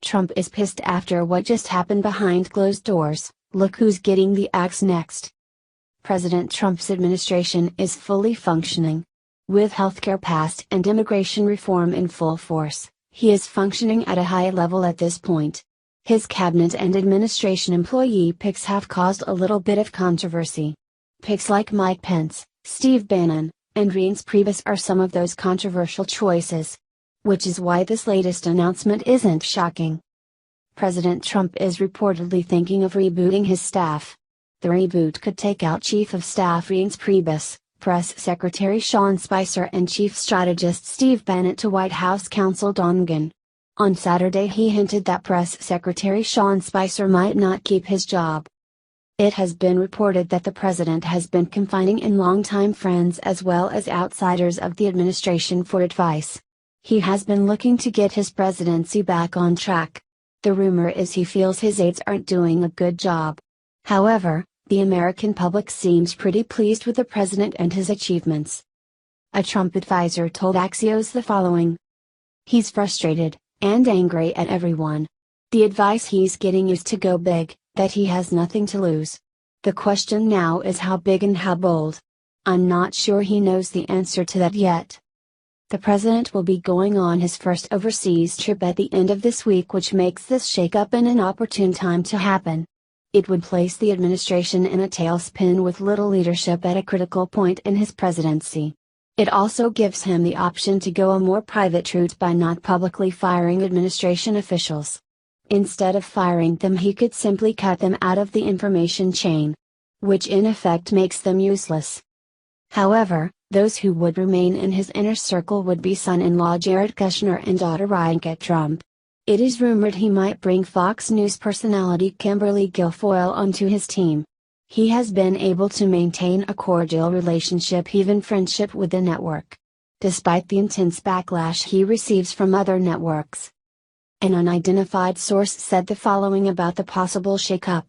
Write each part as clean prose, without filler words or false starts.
Trump is pissed after what just happened behind closed doors. Look who's getting the axe next. President Trump's administration is fully functioning. With healthcare passed and immigration reform in full force, he is functioning at a high level at this point. His cabinet and administration employee picks have caused a little bit of controversy. Picks like Mike Pence, Steve Bannon, and Reince Priebus are some of those controversial choices. Which is why this latest announcement isn't shocking. President Trump is reportedly thinking of rebooting his staff. The reboot could take out Chief of Staff Reince Priebus, Press Secretary Sean Spicer and Chief Strategist Steve Bannon to White House counsel Don Gunn. On Saturday he hinted that Press Secretary Sean Spicer might not keep his job. It has been reported that the president has been confiding in longtime friends as well as outsiders of the administration for advice. He has been looking to get his presidency back on track. The rumor is he feels his aides aren't doing a good job. However, the American public seems pretty pleased with the president and his achievements. A Trump advisor told Axios the following. He's frustrated, and angry at everyone. The advice he's getting is to go big, that he has nothing to lose. The question now is how big and how bold. I'm not sure he knows the answer to that yet. The president will be going on his first overseas trip at the end of this week, which makes this shakeup an inopportune time to happen. It would place the administration in a tailspin with little leadership at a critical point in his presidency. It also gives him the option to go a more private route by not publicly firing administration officials. Instead of firing them, he could simply cut them out of the information chain, which in effect makes them useless. However, those who would remain in his inner circle would be son-in-law Jared Kushner and daughter Ivanka Trump. It is rumored he might bring Fox News personality Kimberly Guilfoyle onto his team. He has been able to maintain a cordial relationship, even friendship, with the network, despite the intense backlash he receives from other networks. An unidentified source said the following about the possible shakeup.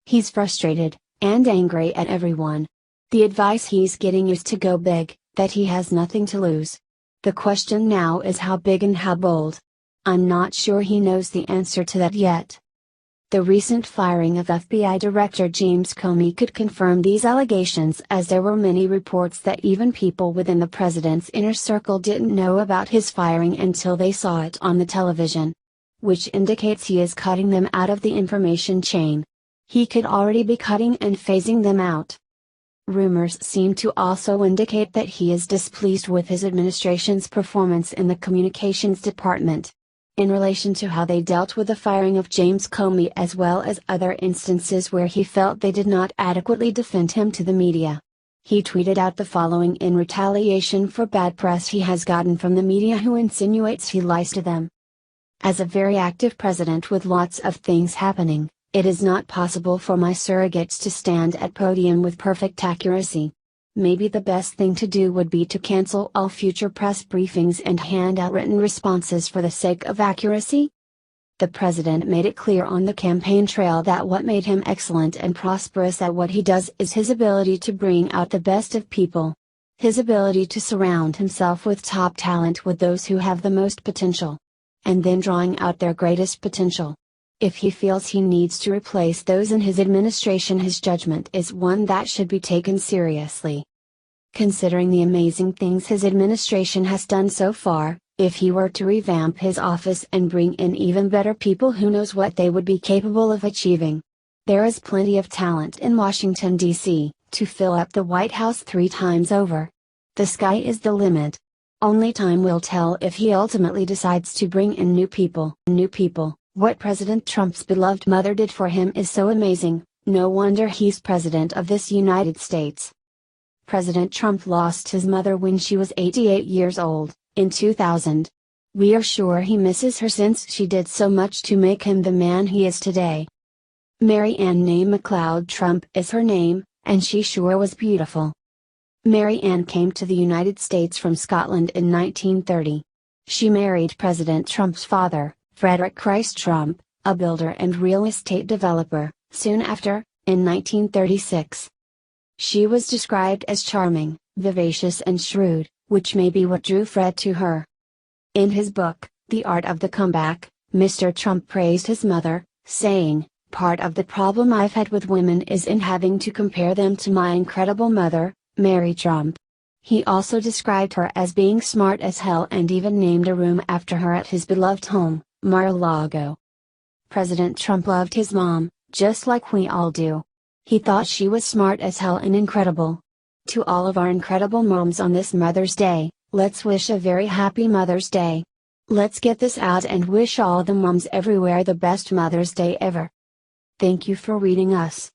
He's frustrated, and angry at everyone. The advice he's getting is to go big, that he has nothing to lose. The question now is how big and how bold. I'm not sure he knows the answer to that yet. The recent firing of FBI Director James Comey could confirm these allegations, as there were many reports that even people within the president's inner circle didn't know about his firing until they saw it on the television. Which indicates he is cutting them out of the information chain. He could already be cutting and phasing them out. Rumors seem to also indicate that he is displeased with his administration's performance in the communications department, in relation to how they dealt with the firing of James Comey, as well as other instances where he felt they did not adequately defend him to the media. He tweeted out the following in retaliation for bad press he has gotten from the media, who insinuates he lies to them. As a very active president with lots of things happening, it is not possible for my surrogates to stand at podium with perfect accuracy. Maybe the best thing to do would be to cancel all future press briefings and hand out written responses for the sake of accuracy. The president made it clear on the campaign trail that what made him excellent and prosperous at what he does is his ability to bring out the best of people. His ability to surround himself with top talent, with those who have the most potential, and then drawing out their greatest potential. If he feels he needs to replace those in his administration, his judgment is one that should be taken seriously. Considering the amazing things his administration has done so far, if he were to revamp his office and bring in even better people, who knows what they would be capable of achieving. There is plenty of talent in Washington, D.C., to fill up the White House 3 times over. The sky is the limit. Only time will tell if he ultimately decides to bring in new people. What President Trump's beloved mother did for him is so amazing, no wonder he's president of this United States. President Trump lost his mother when she was 88 years old, in 2000. We are sure he misses her, since she did so much to make him the man he is today. Mary Ann McLeod Trump is her name, and she sure was beautiful. Mary Ann came to the United States from Scotland in 1930. She married President Trump's father, Frederick Christ Trump, a builder and real estate developer, soon after, in 1936. She was described as charming, vivacious and shrewd, which may be what drew Fred to her. In his book, The Art of the Comeback, Mr. Trump praised his mother, saying, "Part of the problem I've had with women is in having to compare them to my incredible mother, Mary Trump." He also described her as being smart as hell and even named a room after her at his beloved home, Mar-a-Lago. President Trump loved his mom, just like we all do. He thought she was smart as hell and incredible. To all of our incredible moms on this Mother's Day, let's wish a very happy Mother's Day. Let's get this out and wish all the moms everywhere the best Mother's Day ever. Thank you for reading us.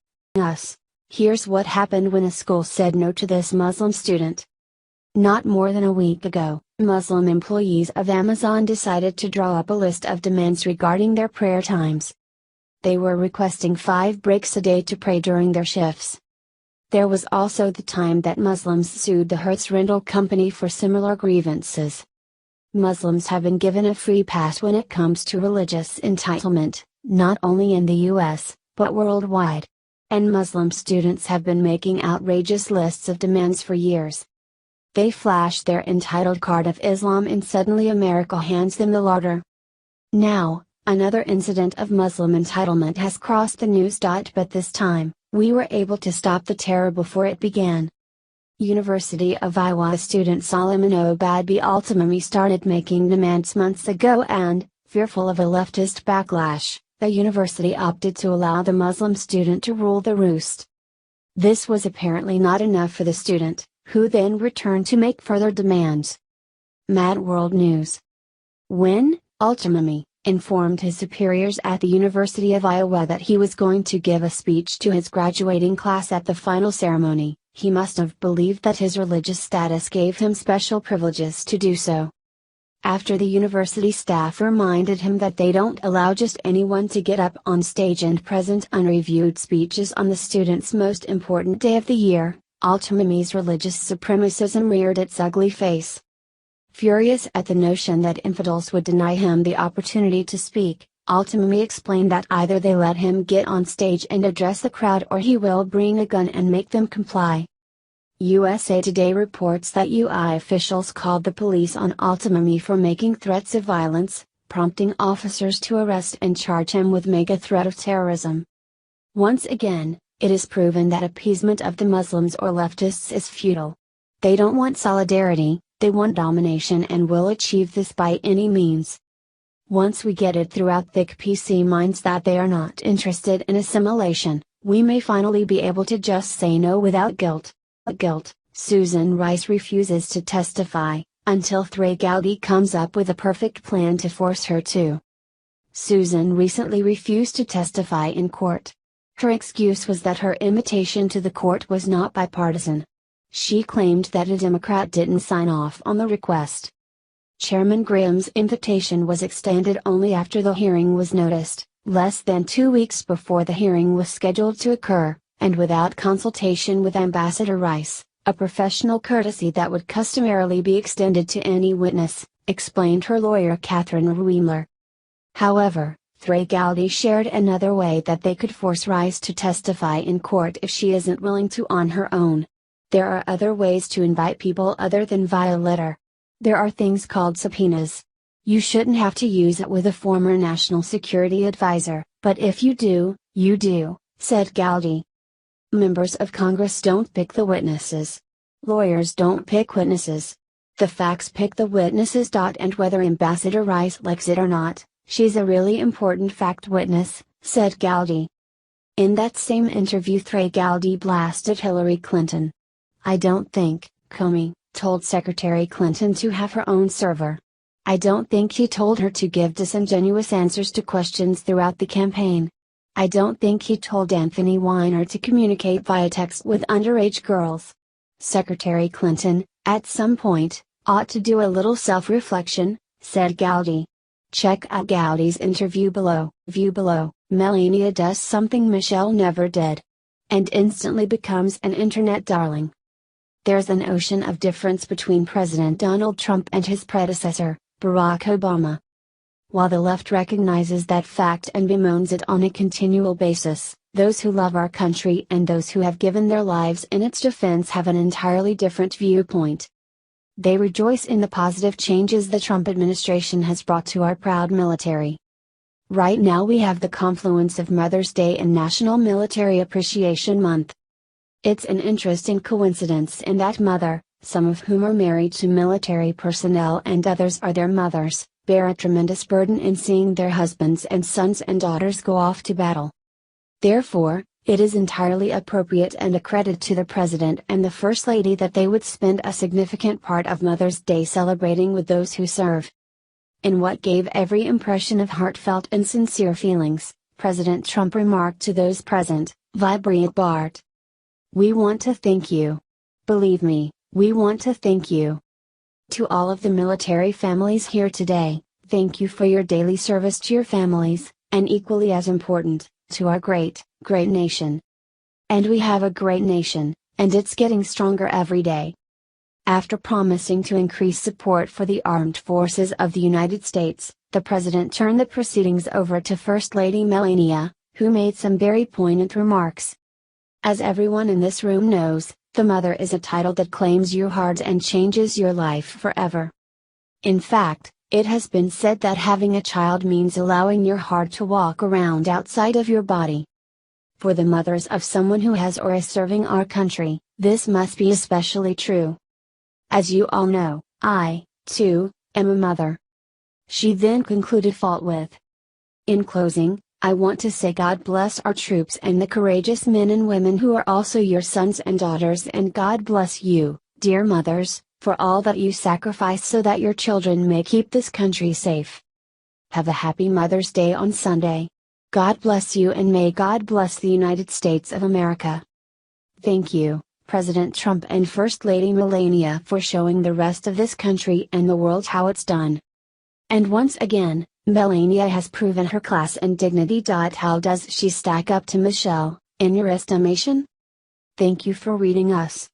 Here's what happened when a school said no to this Muslim student. Not more than a week ago, Muslim employees of Amazon decided to draw up a list of demands regarding their prayer times. They were requesting 5 breaks a day to pray during their shifts. There was also the time that Muslims sued the Hertz rental company for similar grievances. Muslims have been given a free pass when it comes to religious entitlement, not only in the US, but worldwide. And Muslim students have been making outrageous lists of demands for years. They flash their entitled card of Islam and suddenly America hands them the larder. Now, another incident of Muslim entitlement has crossed the news. But this time, we were able to stop the terror before it began. University of Iowa student Solomon Obadbi Altamimi started making demands months ago and, fearful of a leftist backlash, the university opted to allow the Muslim student to rule the roost. This was apparently not enough for the student, who then returned to make further demands. Mad World News. When Altamimi informed his superiors at the University of Iowa that he was going to give a speech to his graduating class at the final ceremony, he must have believed that his religious status gave him special privileges to do so. After the university staff reminded him that they don't allow just anyone to get up on stage and present unreviewed speeches on the student's most important day of the year, Altamimi's religious supremacism reared its ugly face. Furious at the notion that infidels would deny him the opportunity to speak, Altamimi explained that either they let him get on stage and address the crowd or he will bring a gun and make them comply. USA Today reports that UI officials called the police on Altamimi for making threats of violence, prompting officers to arrest and charge him with mega threat of terrorism. Once again, it is proven that appeasement of the Muslims or leftists is futile. They don't want solidarity, they want domination and will achieve this by any means. Once we get it through our thick PC minds that they are not interested in assimilation, we may finally be able to just say no without guilt. Susan Rice refuses to testify, until Thray Gowdy comes up with a perfect plan to force her to. Susan recently refused to testify in court. Her excuse was that her invitation to the court was not bipartisan. She claimed that a Democrat didn't sign off on the request. Chairman Graham's invitation was extended only after the hearing was noticed, less than 2 weeks before the hearing was scheduled to occur, and without consultation with Ambassador Rice, a professional courtesy that would customarily be extended to any witness, explained her lawyer Catherine Ruemler. However, Thray Gowdy shared another way that they could force Rice to testify in court if she isn't willing to on her own. There are other ways to invite people other than via letter. There are things called subpoenas. You shouldn't have to use it with a former national security advisor, but if you do, you do, said Gowdy. Members of Congress don't pick the witnesses. Lawyers don't pick witnesses. The facts pick the witnesses. And whether Ambassador Rice likes it or not, she's a really important fact witness, said Gowdy. In that same interview, Thray Gowdy blasted Hillary Clinton. "I don't think Comey told Secretary Clinton to have her own server. I don't think he told her to give disingenuous answers to questions throughout the campaign. I don't think he told Anthony Weiner to communicate via text with underage girls. Secretary Clinton, at some point, ought to do a little self-reflection," said Gowdy. Check out Gowdy's interview below. View below. Melania does something Michelle never did. And instantly becomes an internet darling. There's an ocean of difference between President Donald Trump and his predecessor, Barack Obama. While the left recognizes that fact and bemoans it on a continual basis, those who love our country and those who have given their lives in its defense have an entirely different viewpoint. They rejoice in the positive changes the Trump administration has brought to our proud military. Right now we have the confluence of Mother's Day and National Military Appreciation Month. It's an interesting coincidence in that mother, some of whom are married to military personnel and others are their mothers, bear a tremendous burden in seeing their husbands and sons and daughters go off to battle. Therefore, it is entirely appropriate and a credit to the President and the First Lady that they would spend a significant part of Mother's Day celebrating with those who serve. In what gave every impression of heartfelt and sincere feelings, President Trump remarked to those present, violates. We want to thank you. Believe me, we want to thank you. To all of the military families here today, thank you for your daily service to your families, and equally as important, to our great nation. And we have a great nation, and it's getting stronger every day. After promising to increase support for the armed forces of the United States, the President turned the proceedings over to First Lady Melania, who made some very poignant remarks. As everyone in this room knows, the mother is a title that claims your heart and changes your life forever. In fact, it has been said that having a child means allowing your heart to walk around outside of your body. For the mothers of someone who has or is serving our country, this must be especially true. As you all know, I, too, am a mother. She then concluded with. In closing, I want to say God bless our troops and the courageous men and women who are also your sons and daughters, and God bless you, dear mothers, for all that you sacrifice so that your children may keep this country safe. Have a happy Mother's Day on Sunday. God bless you and may God bless the United States of America. Thank you, President Trump and First Lady Melania, for showing the rest of this country and the world how it's done. And once again, Melania has proven her class and dignity. How does she stack up to Michelle, in your estimation? Thank you for reading us.